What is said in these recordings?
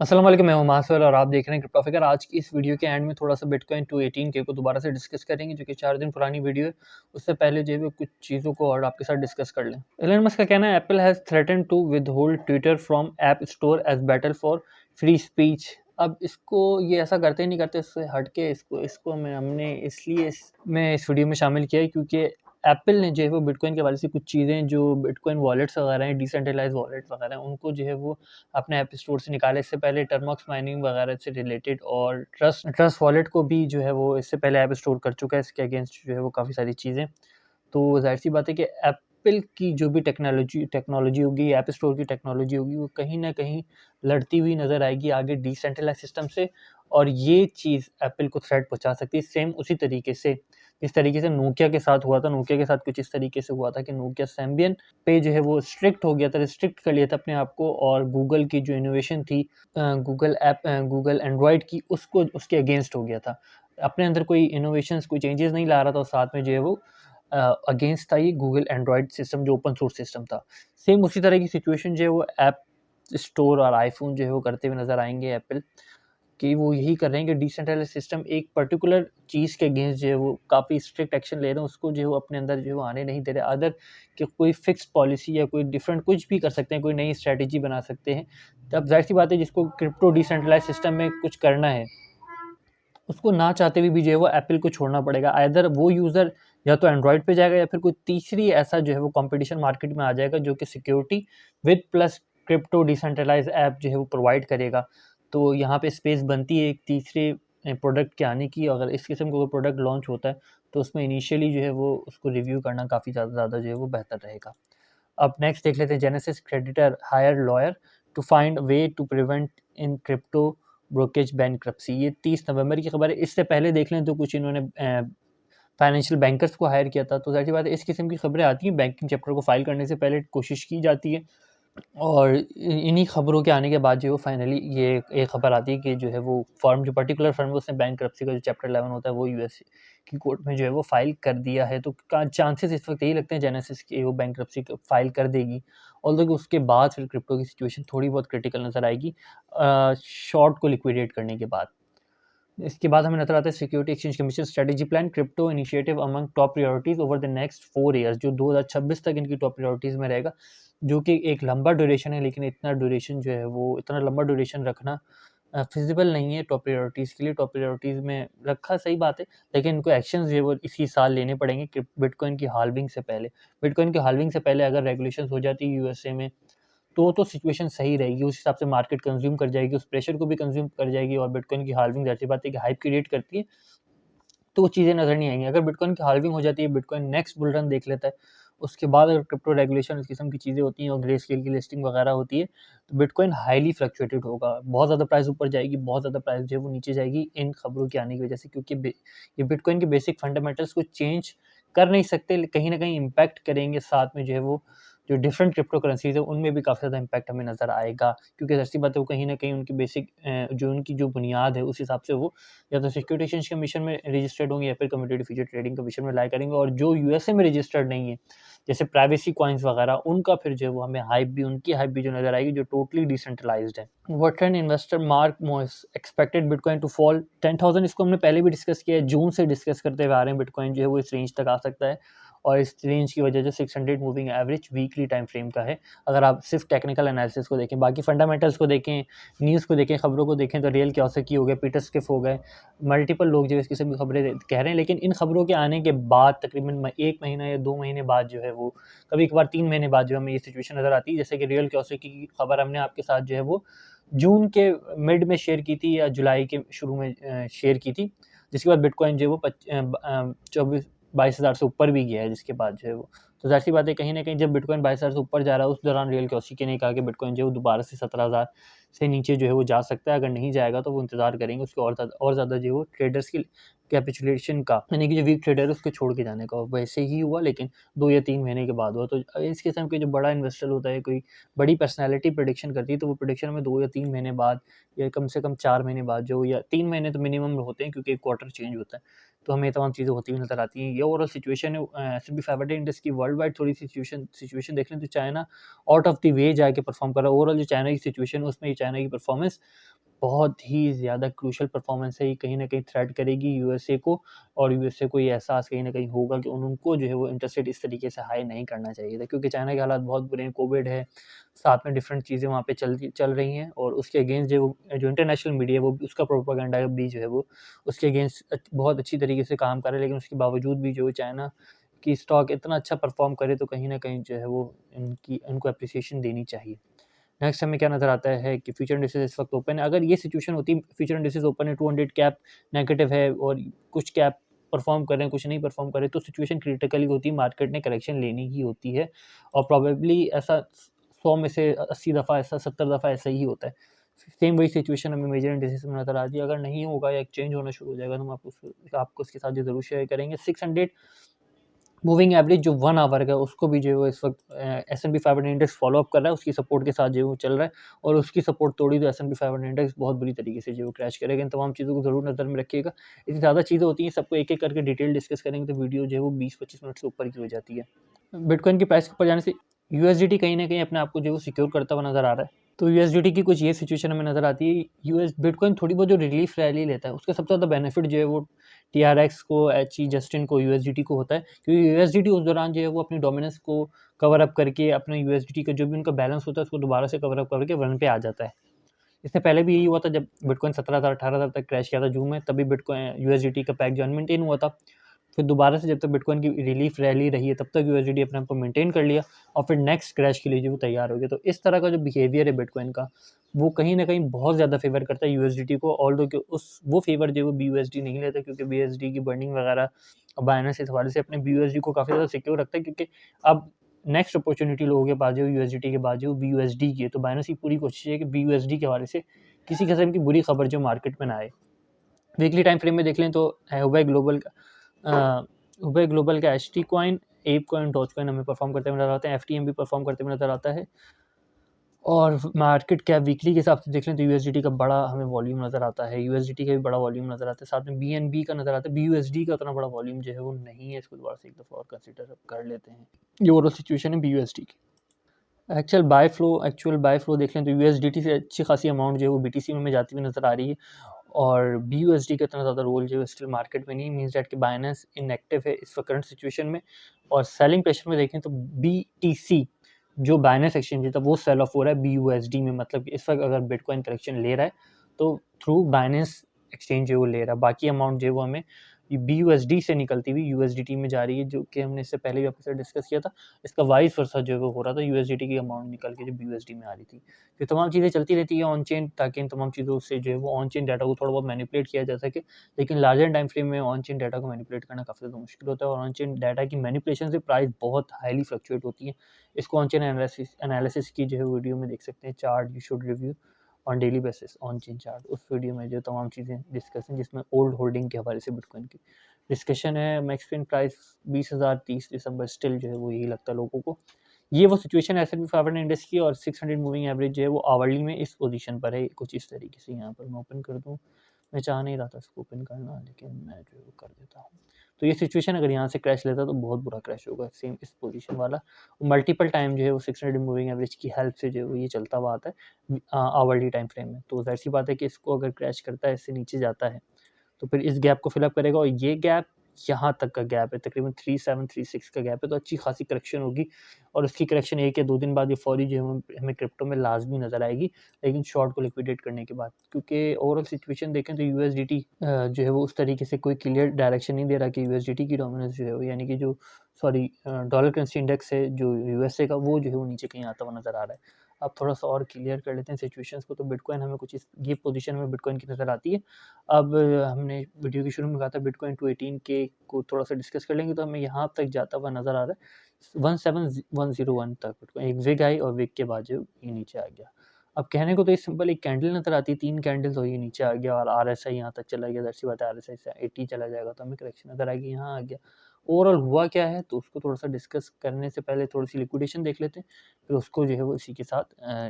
अस्सलाम वालेकुम, मैं हूं मासूल और आप देख रहे हैं क्रिप्टो फिगर। आज की इस वीडियो के एंड में थोड़ा सा बिटकॉइन 218K को दोबारा से डिस्कस करेंगे, जो कि 4 दिन पुरानी वीडियो है। उससे पहले जो है वो कुछ चीज़ों को और आपके साथ डिस्कस कर लें। एलन मस्क का कहना है, Apple has threaten to withhold Twitter from app store as battle for free speech. अब इसको ये ऐसा करते नहीं करते, इससे हट के इसको हमने इसलिए मैं इस वीडियो में शामिल किया है क्योंकि एप्पल ने जो है वो बिटकॉइन के हवाले से कुछ चीज़ें जो बिटकॉइन वॉलेट्स वगैरह हैं, डिसेंट्रलाइज्ड वॉलेट वगैरह हैं, उनको जो है वो अपने ऐप स्टोर से निकाले। इससे पहले टर्मॉक्स माइनिंग वगैरह से रिलेटेड और ट्रस्ट वॉलेट को भी जो है वो इससे पहले ऐप स्टोर कर चुका है। इसके अगेंस्ट जो है वो काफ़ी सारी चीज़ें। तो ज़ाहिर सी बात है कि एप्पल की जो भी टेक्नोलॉजी होगी, ऐप स्टोर की टेक्नोलॉजी होगी, वो कहीं न कहीं लड़ती हुई नज़र आएगी आगे डिसेंट्रलाइज़ सिस्टम से, और ये चीज़ एप्पल को थ्रेट पहुँचा सकती है। सेम उसी तरीके से जिस तरीके से नोकिया के साथ हुआ था। नोकिया के साथ कुछ इस तरीके से हुआ था कि नोकिया सैम्बियन पे जो है वो स्ट्रिक्ट हो गया था, रिस्ट्रिक्ट कर लिया था अपने आप को, और गूगल की जो इनोवेशन थी गूगल एंड्रॉयड की, उसको उसके अगेंस्ट हो गया था। अपने अंदर कोई इनोवेशंस, कोई चेंजेस नहीं ला रहा था, और साथ में जो है वो अगेंस्ट था ये गूगल एंड्रॉयड सिस्टम जो ओपन सोर्स सिस्टम था। सेम उसी तरह की सिचुएशन जो है वो ऐप स्टोर और आईफ़ोन जो है वो करते हुए नज़र आएँगे एप्पल, कि वो यही कर रहे हैं कि डिसेंट्रलाइज़ सिस्टम एक पर्टिकुलर चीज़ के अगेंस्ट जो है वो काफ़ी स्ट्रिक्ट एक्शन ले रहे हैं, उसको जो है वो अपने अंदर जो है वो आने नहीं दे रहे। अदर कि कोई फिक्स्ड पॉलिसी या कोई डिफरेंट कुछ भी कर सकते हैं, कोई नई स्ट्रैटेजी बना सकते हैं। तब ज़ाहिर-सी बात है, जिसको क्रिप्टो डिसेंट्रलाइज़ सिस्टम में कुछ करना है, उसको ना चाहते हुए भी जो है वो एप्पल को छोड़ना पड़ेगा। आइदर वो यूज़र या तो एंड्रॉयड पे जाएगा, या फिर कोई तीसरी ऐसा जो है वो कॉम्पिटिशन मार्केट में आ जाएगा जो कि security with plus crypto decentralize app जो है वो प्रोवाइड करेगा। तो यहाँ पे स्पेस बनती है एक तीसरे प्रोडक्ट के आने की। अगर इस किस्म का कोई प्रोडक्ट लॉन्च होता है, तो उसमें इनिशियली जो है वो उसको रिव्यू करना काफ़ी ज़्यादा जो है वो बेहतर रहेगा। अब नेक्स्ट देख लेते हैं, Genesis creditor hire lawyer to find way to prevent in crypto brokerage bankruptcy. ये 30 नवंबर की खबर है। इससे पहले देख लें तो कुछ इन्होंने फाइनेंशियल बैंकर्स को हायर किया था। तो ज़ाहिर सी बात है, इस किस्म की खबरें आती हैं, बैंकिंग चैप्टर को फाइल करने से पहले कोशिश की जाती है, और इन्हीं खबरों के आने के बाद जो है वो फाइनली ये एक खबर आती है कि जो है वो फर्म, जो पर्टिकुलर फर्म है, उसने बैंक्रप्सी का जो चैप्टर 11 होता है वो यूएस की कोर्ट में जो है वो फाइल कर दिया है। तो चांसेस इस वक्त यही लगते हैं जेनेसिस की वो बैंक्रप्सी फाइल कर देगी, ऑल्दो कि उसके बाद फिर क्रिप्टो की सिचुएशन थोड़ी बहुत क्रिटिकल नज़र आएगी शॉर्ट को लिक्विडेट करने के बाद। इसके बाद हमें नजर आता है, security exchange commission strategy plan crypto initiative among top priorities over the next 4 years, जो 2026 तक इनकी टॉप प्रायोरिटीज में रहेगा, जो कि एक लंबा ड्यूरेशन है। लेकिन इतना ड्यूरेशन जो है वो, इतना लंबा ड्यूरेशन रखना फिजिबल नहीं है टॉप प्रायोरिटीज़ के लिए। टॉप प्रायोरिटीज़ में रखा सही बात है, लेकिन इनको एक्शंस जो है वो इसी साल लेने पड़ेंगे कि बिटकॉइन की हाल्विंग से पहले। बिटकॉइन की हाल्विंग से पहले अगर रेगुलेशंस हो जाती है यूएसए में, तो सिचुएशन सही रहेगी। उस हिसाब से मार्केट कंज्यूम कर जाएगी, उस प्रेशर को भी कंज्यूम कर जाएगी, और बिटकॉइन की हाल्विंग ज़ाहिर-सी बात है कि हाइप क्रिएट करती है, तो वो चीज़ें नज़र नहीं आएँगी। अगर बिटकॉइन की हाल्विंग हो जाती है, बिटकॉइन नेक्स्ट बुल रन देख लेता है, उसके बाद अगर क्रिप्टो रेगुलेशन इस किस्म की चीज़ें होती हैं और ग्रे स्केल की लिस्टिंग वगैरह होती है, तो बिटकॉइन हाईली फ्लक्चुएटेड होगा। बहुत ज़्यादा प्राइस ऊपर जाएगी, बहुत ज़्यादा प्राइस जो है वो नीचे जाएगी, इन खबरों के आने की वजह से, क्योंकि ये बिटकॉइन के बेसिक फंडामेंटल्स को चेंज कर नहीं सकते, कहीं न कहीं इम्पैक्ट करेंगे। साथ में जो है वो जो डिफरेंट क्रिप्टो करेंसीज़ है, उनमें भी काफ़ी ज़्यादा इम्पैक्ट हमें नज़र आएगा, क्योंकि ज़ाहिर-सी बात है वो कहीं न कहीं उनकी बेसिक जो उनकी जो बुनियाद है, उस हिसाब से वो या तो सिक्योरिटी एक्सचेंज कमीशन में रजिस्टर्ड होंगे, या फिर कमोडिटी फ्यूचर ट्रेडिंग कमीशन में अप्लाई करेंगे। और जो यूएसए में रजिस्टर्ड नहीं है, जैसे प्राइवेसी कॉइन्स वगैरह, उनका फिर जो है वो हमें उनकी हाइप भी जो नज़र आएगी, जो टोटली डिसेंट्रलाइज्ड है। Wharton investor Mark Moss expected bitcoin to fall 10,000। इसको हमने पहले भी डिस्कस किया है, जून से डिस्कस करते हुए आ रहे हैं। बिटकॉइन जो है वो इस रेंज तक आ सकता है, और इस रेंज की वजह से 600 moving average weekly time frame का है। अगर आप सिर्फ टेक्निकल एनालिसिस को देखें, बाकी फंडामेंटल्स को देखें, न्यूज़ को देखें, खबरों को देखें, तो रियल क्योसकी हो गया, पीटर स्किफ हो गए, मल्टीपल लोग जो है इस किस्म की खबरें कह रहे हैं। लेकिन इन खबरों के आने के बाद तकरीबन 1 महीना या 2 महीने बाद जो है वो, कभी-कभार 3 महीने बाद जो हमें ये सिचुएशन नज़र आती है। जैसे कि रियल क्योसकी की खबर हमने आपके साथ जो है वो जून के मिड में शेयर की थी, या जुलाई के शुरू में शेयर की थी, जिसके बाद बिटकॉइन जो है वो 24-22 हज़ार से ऊपर भी गया है, जिसके बाद जो है वो, तो ज़ाहिर-सी बात है, कहीं न कहीं जब बिटकॉइन 22 हज़ार से ऊपर जा रहा है, उस दौरान रियल क्योसकी ने कहा कि बिटकॉइन जो है वो दोबारा से 17,000 से नीचे जो है वो जा सकता है। अगर नहीं जाएगा तो वो इंतज़ार करेंगे उसके और ज़्यादा जो है वो ट्रेडर्स की कैपिचुलेशन का, यानी कि जो वीक ट्रेडर है उसको छोड़ के जाने का। वैसे ही हुआ, लेकिन 2 या 3 महीने के बाद हुआ। तो इस किस्म के जो बड़ा इन्वेस्टर होता है, कोई बड़ी पर्सनैलिटी प्रेडिक्शन करती है, तो वो प्रेडिक्शन हमें 2 या 3 महीने बाद, या कम से कम 4 महीने बाद, जो या 3 महीने तो मिनिमम होते हैं, क्योंकि एक क्वार्टर चेंज होता है। तो हमें ये तमाम चीज़ें होती हुई नज़र आती हैं। ये ओवरऑल सिचुएशन है एस&पी 500 इंडेक्स की। वर्ल्ड वाइड थोड़ी सी सिचुएशन देख लें तो China out of the way जाके परफॉर्म कर रहा है। ओवरऑल जो चाइना की सिचुएशन है, उसमें चाइना की परफॉर्मेंस बहुत ही ज़्यादा क्रूशियल परफॉर्मेंस है, ये कहीं न कहीं थ्रेट करेगी यूएसए को, और यूएसए को ये एहसास कहीं न कहीं होगा कि उनको जो है वो इंटरेस्ट रेट इस तरीके से हाई नहीं करना चाहिए था, क्योंकि चाइना के हालात बहुत बुरे हैं, कोविड है, साथ में डिफरेंट चीज़ें वहाँ पे चल रही हैं, और उसके अगेंस्ट जो इंटरनेशनल मीडिया है वो उसका प्रोपेगेंडा भी जो है वो उसके अगेंस्ट बहुत अच्छी तरीके से काम कर रहा है। लेकिन उसके बावजूद भी जो है चाइना की स्टॉक इतना अच्छा परफॉर्म करे, तो कहीं न कहीं जो है वो इनको एप्रिसिएशन देनी चाहिए। नेक्स्ट हमें क्या नज़र आता है कि फ्यूचर इंडिसेस इस वक्त ओपन है। अगर ये सिचुएशन होती, फ्यूचर इंडिसेस ओपन है, 200 कैप नेगेटिव है और कुछ कैप परफॉर्म कर रहे हैं, कुछ नहीं परफॉर्म कर रहे, तो सिचुएशन क्रिटिकली होती है, मार्केट ने करेक्शन लेनी ही होती है, और प्रोबेबली ऐसा 100 में से 80 दफ़ा ऐसा, 70 दफ़ा ऐसा ही होता है। सेम वही सिचुएशन हमें मेजर इंडिसेस में नज़र आती है। अगर नहीं होगा या एक्सचेंज होना शुरू हो जाएगा, तो हम आपको उसके साथ जो ज़रूर शेयर करेंगे। 600 मूविंग एवरेज जो 1 आवर का, उसको भी जो है इस वक्त S&P 500 इंडेक्स फॉलो अप कर रहा है, उसकी सपोर्ट के साथ जो वो चल रहा है, और उसकी सपोर्ट तोड़ी तो S&P 500 इंडेक्स बहुत बुरी तरीके से जो क्रैश करेगा। इन तमाम चीज़ों को ज़रूर नज़र में रखिएगा। इतनी ज़्यादा चीज़ें होती हैं, सबको एक-एक करके डिटेल डिस्कस करेंगे तो वीडियो जो है वो 20-25 मिनट से ऊपर की हो जाती है। बिटकॉइन की प्राइस के ऊपर जाने से यूएसडीटी कहीं न कहीं अपने आप को जो है वो सिक्योर करता हुआ नज़र आ रहा है। तो यूएसडीटी की कुछ ये सिचुएशन हमें नज़र आती है। बिटकॉइन थोड़ी बहुत जो रिलीफ रैली लेता है, उसका सबसे ज़्यादा बेनिफिट जो है वो टीआरएक्स को, एचई, जस्टिन को, यूएसडीटी को होता है, क्योंकि यूएसडीटी उस दौरान जो है वो अपनी डोमिनेंस को कवर अप करके अपने यूएसडीटी का जो भी उनका बैलेंस होता है उसको दोबारा से कवर अप करके 1 पे आ जाता है। इससे पहले भी यही हुआ था, जब बिटकॉइन 17,000 18,000 तक क्रैश किया था जून में, तभी बिटकॉइन यूएसडीटी का पैक जो अनमेंटेन हुआ था। फिर दोबारा से जब तक बिटकॉइन की रिलीफ रैली रही है, तब तक यूएसडीटी अपने आप को मेंटेन कर लिया, और फिर नेक्स्ट क्रैश के लिए जो वो तैयार हो गया। तो इस तरह का जो बिहेवियर है बिटकॉइन का, वो कहीं न कहीं बहुत ज़्यादा फ़ेवर करता है यूएसडीटी को, ऑल्दो कि वो फ़ेवर जो है वो बीयूएसडी नहीं लेता, क्योंकि बीयूएसडी की बर्निंग वगैरह बाइनेंस इस हवाले से अपने बीयूएसडी को काफ़ी ज़्यादा सिक्योर रखता है, क्योंकि अब नेक्स्ट अपॉर्चुनिटी लोगों के पास जो यूएसडीटी के बाद जो बीयूएसडी की है, तो बाइनेंस की पूरी कोशिश है कि बीयूएसडी के हवाले से किसी किस्म की बुरी खबर जो मार्केट में ना आए। वीकली टाइम फ्रेम में देख लें तो हुबई ग्लोबल का HT coin, ape coin, doge coin हमें परफॉर्म करते हुए नजर आते हैं, एफटीएम भी परफॉर्म करते हुए नजर आता है। और मार्केट कैप वीकली के हिसाब से देख लें तो यूएसडीटी का बड़ा हमें वॉल्यूम नज़र आता है, यूएसडीटी का भी बड़ा वॉल्यूम नज़र आता है, साथ में बीएनबी का नज़र आता है। बीयूएसडी का उतना बड़ा वॉल्यूम जो है वो नहीं है, इसको दोबारा से एक दफ़ा और कंसिडर कर लेते हैं। ये ओवरऑल सिचुएशन है बीयूएसडी की। एक्चुअल बाय फ्लो देख लें तो यूएसडीटी से अच्छी खासी अमाउंट जो है वो बीटीसी में हमें जाती हुई नज़र आ रही है, और बीयूएसडी का इतना ज़्यादा रोल जो है स्टिल मार्केट में नहीं, मीन्स दैट कि बाइनेंस इनएक्टिव है इस करंट सिचुएशन में। और सेलिंग प्रेशर में देखें तो बीटीसी जो बाइनेंस एक्सचेंज था वो सेल ऑफ हो रहा है बीयूएसडी में, मतलब इस वक्त अगर बिटकॉइन करेक्शन ले रहा है तो थ्रू बाइनेंस एक्सचेंज जो वो ले रहा है, बाकी अमाउंट जो है वो हमें बीयूएसडी से निकलती हुई यूएसडीटी में जा रही है, जो कि हमने इससे पहले भी आपके साथ डिस्कस किया था। इसका वाइस वर्सा जो है वो हो रहा था, यूएसडीटी की अमाउंट निकल के जो बीयूएसडी में आ रही थी। ये तमाम चीज़ें चलती रहती है ऑन चेन, ताकि इन तमाम चीज़ों से जो है वो ऑन चेन डाटा को थोड़ा बहुत मैनिपुलेट किया जा सके, लेकिन लार्जर टाइम फ्रेम में ऑन चेन डाटा को मैनिपुलेट करना काफ़ी ज़्यादा मुश्किल होता है, और ऑन चेन डाटा की मैनिपुलेशन से प्राइस बहुत हाईली फ्लक्चुएट होती है। इसको ऑन चेन एनालिसिस की जो है वीडियो में देख सकते हैं, chart you should review on daily basis on chain chart, उस वीडियो में जो तमाम चीज़ें डिस्कस हैं, जिसमें ओल्ड होल्डिंग के हवाले से बिटकॉइन की डिस्कशन है। मैक्स पिन प्राइस 20,000 30 दिसंबर स्टिल जो है वो यही लगता है लोगों को। ये वो सिचुएशन है S&P 500 इंडेक्स की, और 600 मूविंग एवरेज जो है वो आवरली में इस पोजीशन पर है, कुछ इस तरीके से। यहाँ पर मैं ओपन कर दूँ, मैं चाह नहीं रहा था इसको ओपन करना, लेकिन मैं जो है वो कर देता हूँ। तो ये सिचुएशन अगर यहाँ से क्रैश लेता तो बहुत बुरा क्रैश होगा, सेम इस पोजीशन वाला। मल्टीपल टाइम जो है वो 600 मूविंग एवरेज की हेल्प से जो है वो ये चलता हुआ आता है आवरली टाइम फ्रेम में। तो ज़ाहिर सी बात है कि इसको अगर क्रैश करता है, इससे नीचे जाता है, तो फिर इस गैप को फिलअप करेगा, और ये गैप यहाँ तक का गैप है, तकरीबन 3736 का गैप है, तो अच्छी खासी करेक्शन होगी, और उसकी करेक्शन 1 या 2 दिन बाद ये फौरी जो है हमें क्रिप्टो में लाजमी नज़र आएगी, लेकिन शॉर्ट को लिक्विडेट करने के बाद, क्योंकि ओवरऑल सिचुएशन देखें तो यूएसडीटी जो है वो उस तरीके से कोई क्लियर डायरेक्शन नहीं दे रहा कि यूएसडीटी की डोमिनेंस जो है, यानी कि जो डॉलर करेंसी इंडेक्स है जो यूएसए का, वो जो है वो नीचे कहीं आता हुआ नज़र आ रहा है। अब थोड़ा सा और क्लियर कर लेते हैं सिचुएशंस को। तो बिटकॉइन हमें कुछ इस ये पोजीशन में बिटकॉइन की नज़र आती है। अब हमने वीडियो के शुरू में कहा था बिटकॉइन 218 के को थोड़ा सा डिस्कस कर लेंगे, तो हमें यहाँ तक जाता हुआ नज़र आ रहा है 17101 तक बिटकॉइन। एक विग आई, और विग के बाद जो ये नीचे आ गया। अब कहने को तो ये सिंपल एक कैंडल नज़र आती है, 3 कैंडल्स, और ये नीचे आ गया, और आरएसआई यहाँ तक चला गया। ज़ाहिर सी बात है आरएसआई से 80 चला जाएगा तो हमें करेक्शन नज़र आएगी, यहाँ आ गया। ओवरऑल हुआ क्या है, तो उसको थोड़ा सा डिस्कस करने से पहले थोड़ी सी लिक्विडेशन देख लेते हैं, फिर उसको जो है वो इसी के साथ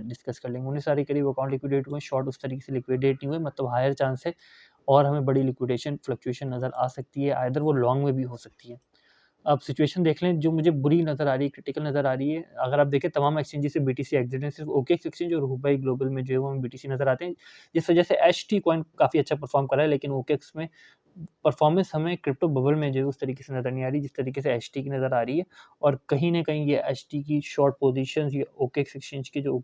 डिस्कस कर लेंगे। उन्हें सारे करीब अकाउंट लिक्विडेट हुए, शॉर्ट उस तरीके से लिक्विडेट नहीं हुए, मतलब हायर चांस है, और हमें बड़ी लिक्विडेशन फ्लक्चुएशन नज़र आ सकती है, आइदर वो लॉन्ग में भी हो सकती है। अब सिचुएशन देख लें जो मुझे बुरी नज़र आ रही है, क्रिटिकल नज़र आ रही है। अगर आप देखें तमाम एक्सचेंजेस से बीटीसी एग्जिट हैं, सिर्फ ओकेएक्स एक्सचेंज और हुबाई ग्लोबल में जो है वो हमें बीटीसी नज़र आते हैं, जिस वजह से एचटी कॉइन काफ़ी अच्छा परफॉर्म कर रहा है, लेकिन ओकेएक्स में परफॉर्मेंस हमें क्रिप्टो बबल में जो है उस तरीके से नज़र नहीं आ रही जिस तरीके से एचटी की नज़र आ रही है। और कहीं ना कहीं ये एचटी की शॉर्ट पोजीशंस या ओकेएक्स एक्सचेंज की जो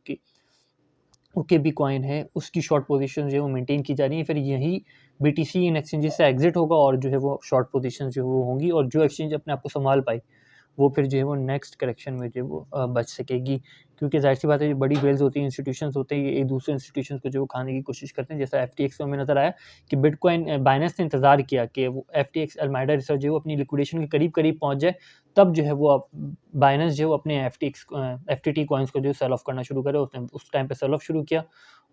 ओकेबी कॉइन है उसकी शॉर्ट पोजीशन जो है वो मेंटेन की जा रही है। फिर यही बीटीसी इन एक्सचेंजेस से एग्जिट होगा और जो है वो शॉर्ट पोजीशन जो है वो होंगी, और जो एक्सचेंज अपने आप को संभाल पाई वो फिर जो है वो नेक्स्ट करेक्शन में जो है वो बच सकेगी। क्योंकि ज़ाहिर सी बात है, जो बड़ी वेल्स होती हैं, इंस्टीट्यूशंस होते हैं, ये एक दूसरे इंस्टीट्यूशंस को जो खाने की कोशिश करते हैं। जैसा एफटीएक्स में हमें नज़र आया कि बिटकॉइन बाइनेंस ने इंतज़ार किया कि वो एफटीएक्स अल्माइडा रिसर्च जो है वो अपनी लिक्विडेशन के करीब करीब पहुंच जाए, तब जो है वो बाइनेंस जो है वो अपने एफटीटी कॉइन्स को जो सेल ऑफ करना शुरू करे। उसने उस टाइम पे सेल ऑफ शुरू किया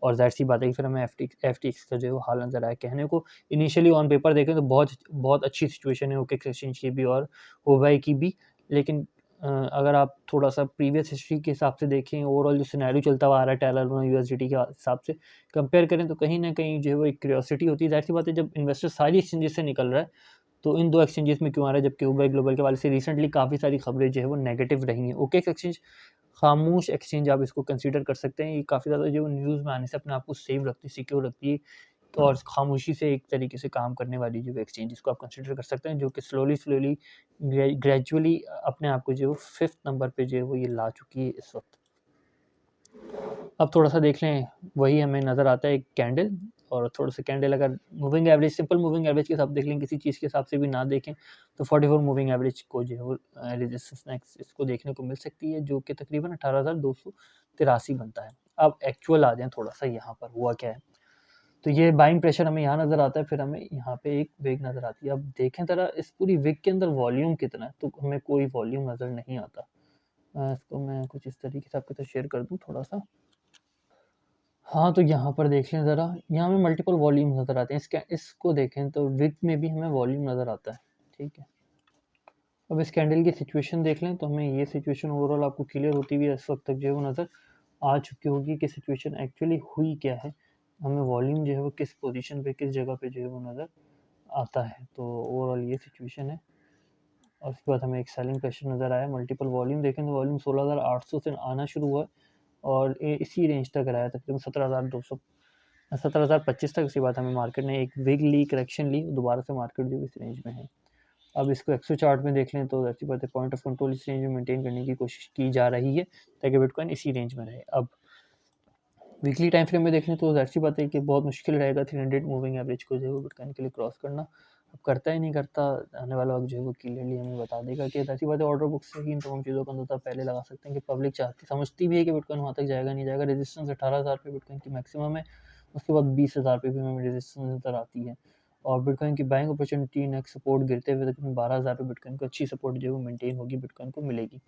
और ज़ाहिर सी बात है कि फिर हमें एफटीएक्स का जो है वो हाल नज़र आया। कहने को इनिशियली ऑन पेपर देखें तो बहुत अच्छी सिचुएशन है ओकेएक्स एक्सचेंज की भी और हुबाई की भी, लेकिन अगर आप थोड़ा-सा प्रीवियस हिस्ट्री के हिसाब से देखें, ओवरऑल जो सिनेरियो चलता हुआ आ रहा है टेलर लूना यूएसडीटी के हिसाब से कंपेयर करें, तो कहीं न कहीं जो है वो एक क्यूरियोसिटी होती है। ज़ाहिर-सी बात है, जब इन्वेस्टर सारी एक्सचेंजेस से निकल रहा है, तो इन 2 एक्सचेंजेस में क्यों आ रहा है, जबकि हुबाई ग्लोबल के हवाले से रिसेंटली काफ़ी सारी खबरें जो है वो नेगेटिव रही हैं। ओकेएक्स एक्सचेंज खामोश एक्सचेंज आप इसको कंसीडर कर सकते हैं। ये काफ़ी ज़्यादा जो न्यूज़ में आने से अपने आप को सेव रखती है, सिक्योर रखती है, तो और खामोशी से एक तरीके से काम करने वाली जो एक्सचेंज जिसको आप कंसीडर कर सकते हैं, जो कि स्लोली ग्रेजुअली अपने आप को जो 5th नंबर पे जो है वो ये ला चुकी है इस वक्त। अब थोड़ा-सा देख लें, वही हमें नज़र आता है एक कैंडल, और थोड़ा-सा कैंडल अगर moving average, simple moving average के हिसाब देख लें, किसी चीज़ के हिसाब से भी ना देखें, तो 44 मूविंग एवरेज को जो है वो रेजिस्टेंस नेक्स्ट इसको देखने को मिल सकती है, जो कि तकरीबन 18,283 बनता है। अब एक्चुअल आ जाएँ थोड़ा-सा यहाँ पर हुआ क्या है। तो ये बाइंग प्रेशर हमें यहाँ नज़र आता है, फिर हमें यहाँ पे एक वेग नज़र आती है। अब देखें ज़रा इस पूरी वेग के अंदर वॉल्यूम कितना है, तो हमें कोई वॉल्यूम नज़र नहीं आता। इसको मैं कुछ इस तरीके से आपके साथ शेयर कर दूँ थोड़ा-सा। हाँ, तो यहाँ पर देख लें ज़रा, यहाँ हमें मल्टीपल वॉल्यूम नज़र आते हैं। इसको देखें तो विग में भी हमें वॉल्यूम नज़र आता है, ठीक है। अब इस कैंडल की सिचुएशन देख लें तो हमें ये सिचुएशन ओवरऑल आपको क्लियर होती हुई इस वक्त तक जो है वो नज़र आ चुकी होगी कि सिचुएशन एक्चुअली हुई क्या है। हमें वॉल्यूम जो है वो किस पोजीशन पे, किस जगह पे जो है वो नज़र आता है। तो ओवरऑल ये सिचुएशन है, और उसके बाद हमें एक सेलिंग प्रेशर नज़र आया। मल्टीपल वॉल्यूम देखें तो वॉल्यूम 16,800 से आना शुरू हुआ और इसी रेंज तक रहा है, तकरीबन 17,200 17,025 तक। उसके बाद हमें मार्केट ने एक बिग ली करेक्शन ली, दोबारा से मार्केट जो इस रेंज में है। अब इसको एक्सो चार्ट में देख लें तो ऐसी बात है, पॉइंट ऑफ कंट्रोल इस रेंज में मेंटेन करने की कोशिश की जा रही है ताकि बिटकॉइन इसी रेंज में रहे। अब वीकली टाइम फ्रेम में देख लें तो ऐसी बात है कि बहुत मुश्किल रहेगा 300 मूविंग एवरेज को जो है बिटकॉइन के लिए क्रॉस करना। अब करता ही नहीं करता, आने वाला वक्त जो है वो क्लियरली हमें बता देगा कि ऐसी बात है। ऑर्डर बुक से ही इन तमाम चीज़ों का अंदाजा पहले लगा सकते हैं कि पब्लिक चाहती समझती भी है कि बिटकॉइन वहाँ तक जाएगा नहीं जाएगा। रेजिस्टेंस 18,000 पे बिटकॉइन की मैक्सिमम है, उसके बाद 20,000 पे भी हमें रेजिस्टेंस नज़र आती है, और बिटकॉइन की बाइंग अपॉर्चुनिटी नेक्स्ट सपोर्ट गिरते हुए तकरीबन 12,000 पे बिटकॉइन को अच्छी सपोर्ट जो है वो मेंटेन होगी, बिटकॉइन को मिलेगी।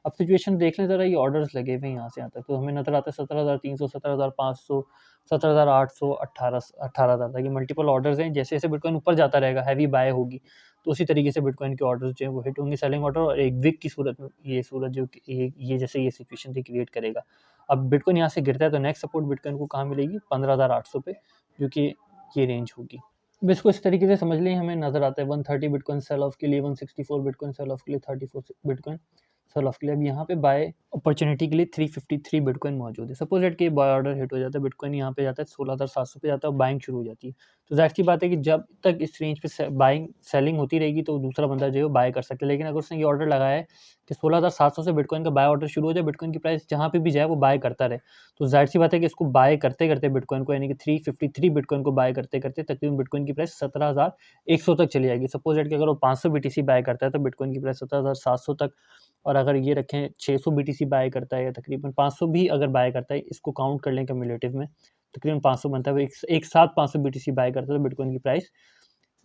अब सिचुएशन देख लें ज़रा, ये ऑर्डर्स लगे हुए हैं यहाँ से यहाँ तक, तो हमें नज़र आता है 17,300, 17,500, 17,800, 18,000 तक ये मल्टीपल ऑर्डर्स हैं। जैसे-जैसे बिटकॉइन ऊपर जाता रहेगा, हैवी बाय होगी, तो उसी तरीके से बिटकॉइन के ऑर्डर्स जो हैं वो हिट होंगे, सेलिंग ऑर्डर, और एक विक की सूरत में ये सूरत जो कि ये जैसे ये सिचुएशन थी क्रिएट करेगा। अब बिटकॉइन यहाँ से गिरता है तो नेक्स्ट सपोर्ट बिटकॉइन को कहाँ मिलेगी? 15,800 पे, जो कि ये रेंज होगी। अब इसको इस तरीके से समझ लें, हमें नज़र आता है 130 बिटकॉइन सेल ऑफ के लिए, 164 बिटकॉइन सेल ऑफ के लिए, 34 बिटकॉइन सेल ऑफ के लिए। अब यहाँ पे बाय अपॉर्चुनिटी के लिए 353 बिटकॉइन मौजूद है। सपोज दैट कि बाय ऑर्डर हिट हो जाता है, बिटकॉइन यहाँ पे जाता है 16,700 पे जाता है और बाइंग शुरू हो जाती है। तो ज़ाहिर सी बात है कि जब तक इस रेंज पे बाइंग सेलिंग होती रहेगी तो दूसरा बंदा जो है बाय कर सकता है। लेकिन अगर उसने ये ऑर्डर लगाया है कि 16,700 से बिटकॉइन का बाय ऑर्डर शुरू हो जाए, बिटकॉइन की प्राइस जहाँ पे भी जाए वो बाय करता रहे, तो ज़ाहिर सी बात है कि इसको बाय करते-करते बिटकॉइन को, यानी कि 353 बिटकॉइन को बाय करते-करते तकरीबन बिटकॉइन की प्राइस 17,100 तक चली जाएगी। सपोज दैट कि अगर वो 500 बीटीसी बाय करता है तो बिटकॉइन की प्राइस 17,700 तक, और अगर ये रखें 600 बीटीसी बाय करता है या तकरीबन 500 भी अगर बाय करता है, इसको काउंट कर लें क्यूमुलेटिव में, तकरीबन 500 बनता है। वो एक साथ 500 बीटीसी बाय करता है तो बिटकॉइन की प्राइस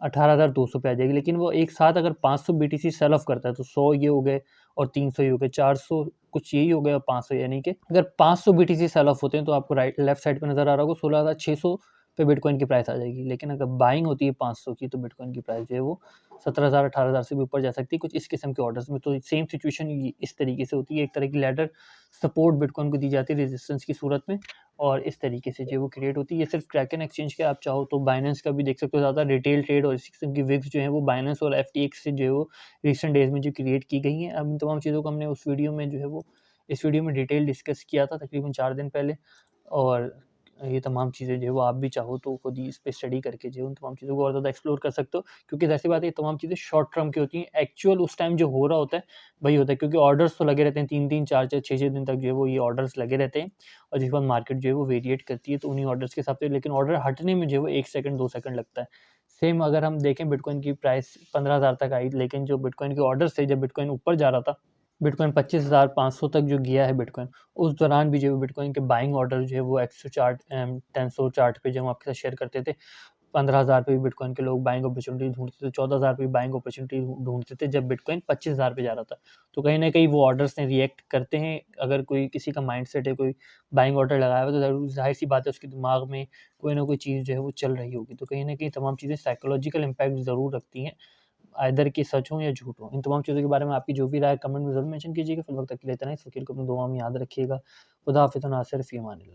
18,200 पे आ जाएगी। लेकिन वो एक साथ अगर 500 बीटीसी सेल ऑफ करता है तो 100 ये हो गए और 300 ये हो गए, 400 कुछ यही हो गया और 500, यानी कि अगर 500 बीटीसी सेल ऑफ होते हैं तो आपको लेफ्ट साइड पे नज़र आ रहा होगा पे बिटकॉइन की प्राइस आ जाएगी। लेकिन अगर बाइंग होती है 500 की तो बिटकॉइन की प्राइस जो है वो 17,000 18,000 से भी ऊपर जा सकती है कुछ इस किस्म के ऑर्डर्स में। तो सेम सिचुएशन इस तरीके से होती है, एक तरह की लैडर सपोर्ट बिटकॉइन को दी जाती है रेजिस्टेंस की सूरत में, और इस तरीके से जो वो क्रिएट होती है। ये सिर्फ क्रैकन एक्सचेंज के आप चाहो तो बाइनेंस का भी देख सकते हो, ज़्यादा रिटेल ट्रेड और इस किस्म की विक्स जो है वो बाइनेंस और FTX से जो है वो रिसेंट डेज में जो क्रिएट की गई हैं। अब इन तमाम चीज़ों को हमने उस वीडियो में जो है वो इस वीडियो में डिटेल डिस्कस किया था तकरीबन 4 दिन पहले, और ये तमाम चीज़ें जो है वो आप भी चाहो तो खुद ही इस पे स्टडी करके जो है उन तमाम चीज़ों को और ज़्यादा एक्सप्लोर कर सकते हो, क्योंकि ज़ाहिर सी बात है ये तमाम चीज़ें शॉर्ट टर्म की होती हैं। एक्चुअल उस टाइम जो हो रहा होता है वही होता है, क्योंकि ऑर्डर्स तो लगे रहते हैं 3-3 4-4 6-6 दिन तक जो है वो ये ऑर्डर्स लगे रहते हैं, और जिसके बाद मार्केट जो है वो वेरिएट करती है तो उन्हीं ऑर्डर्स के हिसाब से। लेकिन ऑर्डर हटने में जो है वो 1 सेकंड 2 सेकंड लगता है। सेम अगर हम देखें बिटकॉइन की प्राइस 15,000 तक आई, लेकिन जो बिटकॉइन के ऑर्डर्स थे जब बिटकॉइन ऊपर जा रहा था, बिटकॉइन 25,500 तक जो गया है बिटकॉइन, उस दौरान भी जो है बिटकॉइन के बाइंग ऑर्डर जो है वो एक्सो चार्ट टेंसो चार्ट पे जो हम आपके साथ शेयर करते थे, 15,000 पे भी बिटकॉइन के लोग बाइंग अपॉर्चुनिटी ढूंढते थे, 14,000 पे भी बाइंग अपॉर्चुनिटी ढूंढते थे जब बिटकॉइन 25,000 पे जा रहा था। तो कहीं ना कहीं वो ऑर्डर्स ने रिएक्ट करते हैं। अगर कोई किसी का माइंड सेट है, कोई बाइंग ऑर्डर लगाया हुआ, तो जरूर जाहिर सी बात है उसके दिमाग में कोई ना कोई चीज़ जो है वो चल रही होगी। तो कहीं ना कहीं तमाम चीज़ें साइकोलॉजिकल इम्पैक्ट ज़रूर रखती हैं, आइदर कि सच हो या झूठ हो। इन तमाम चीज़ों के बारे में आपकी जो भी राय कमेंट में ज़रूर मेंशन कीजिएगा। फिलहाल तक के लिए इतना ही। इस वकील को अपनी दुआ में याद रखिएगा। खुदा हाफ़िज़ व नासिर फ़ी अमानिल्लाह।